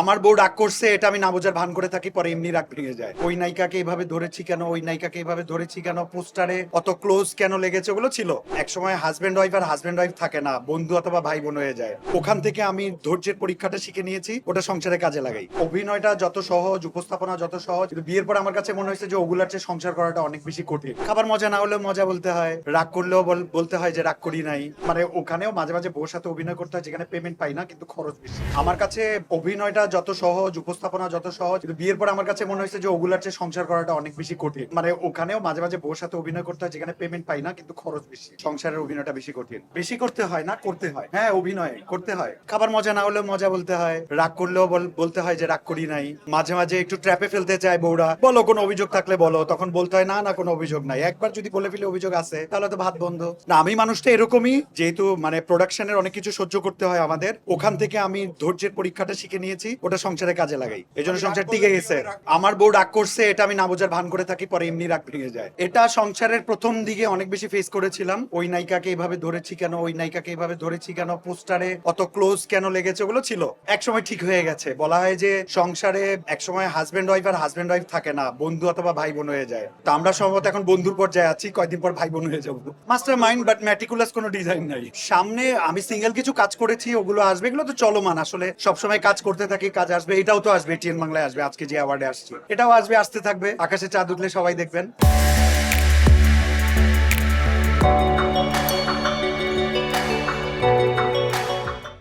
আমার বউ রাগ করছে এটা আমি না বোঝার ভান করে থাকি, পরে এমনি রাগ ভেঙে যায়। ওই নায়িকাকে এইভাবে ধরেছি কেন, ওই নায়িকাকে এইভাবে ধরেছি কেন, পোস্টারে অত ক্লোজ কেন লেগেছে, ওগুলো ছিল একসময় হাজবেন্ড ওয়াইফ। আর হাজবেন্ড ওয়াইফ থাকে না, বন্ধু অথবা ভাই বোন হয়ে যায়। ওখান থেকে আমি ধৈর্যের পরীক্ষাটা শিখে নিয়েছি, ওটা সংসারে কাজে লাগাই। অভিনয়টা যত সহজ, উপস্থাপনা যত সহজ, কিন্তু বিয়ের পর আমার কাছে মনে হয়েছে যে ওগুলার চেয়ে সংসার করাটা অনেক বেশি কঠিন। খাবার মজা না হলেও মজা বলতে হয়, রাগ করলেও বলতে হয় যে রাগ করি নাই। মানে ওখানেও মাঝে মাঝে বউর সাথে অভিনয় করতে হয় যেখানে পেমেন্ট পাই না কিন্তু খরচ বেশি। আমার কাছে অভিনয়টা যত সহজ, উপস্থাপনা যত সহজ, কিন্তু বিয়ের পর আমার কাছে মনে হয়েছে যে ওগুলার চেয়ে সংসার করাটা অনেক বেশি কঠিন। মানে ওখানেও মাঝে মাঝে বউর সাথে অভিনয় করতে হয় যেখানে পেমেন্ট পাই না কিন্তু খরচ বেশি। সংসারের অভিনয়টা বেশি কঠিন, বেশি করতে হয় না, করতে হয়। হ্যাঁ, অভিনয় করতে হয়। খাবার মজা না হলেও মজা বলতে হয়, রাগ করলেও বলতে হয় যে রাগ করি নাই। মাঝে মাঝে একটু ট্র্যাপে ফেলতে চায় বউরা, বলো কোনো অভিযোগ থাকলে বলো, তখন বলতে হয় না না কোনো অভিযোগ নাই। একবার যদি বলে ফেলে অভিযোগ আছে তাহলে তো ভাত বন্ধ। না, আমি মানুষটা এরকমই, যেহেতু মানে প্রোডাকশনের অনেক কিছু সহ্য করতে হয় আমাদের, ওখান থেকে আমি ধৈর্যের পরীক্ষাটা শিখে নিয়েছি, ওটা সংসারে কাজে লাগাই। এই জন্য সংসার টিকে গেছে। আমার বউ রাগ করছে এটা আমি না বোঝার ভান করে থাকি, পরে এমনি রাগ ভেঙে যায়। এটা সংসারের প্রথম দিকে অনেক বেশি ফেস করেছিলাম। ওই নায়িকাকে এইভাবে ধরেছি কেন, ওই নায়িকাকে এইভাবে ধরেছি কেন, পোস্টারে অত ক্লোজ কেন লেগেছে, ওগুলো ছিল একসময় ঠিক হয়ে গেছে। বলা হয় যে সংসারে একসময় হাজবেন্ড ওয়াইফ আর হাজবেন্ড ওয়াইফ থাকে না, বন্ধু অথবা ভাই বোন হয়ে যায়। তো আমরা সম্ভবত এখন বন্ধুর পর্যায়ে আছি, কয়দিন পর ভাই বোন হয়ে যাবো। মাস্টার মাইন্ড বাট ম্যাটিকুলাস কোনো ডিজাইন নাই। সামনে আমি সিঙ্গেল কিছু কাজ করেছি, ওগুলো আসবে, এগুলো তো চলমান। আসলে সবসময় কাজ করতে থাকি, কাজ আসবে। এটাও তো আসবে, টিএন বাংলায় আসবে, আজকে যে অ্যাওয়ার্ডে আসছে এটাও আসবে, আসতে থাকবে। আকাশে চাঁদ উঠলে সবাই দেখবেন।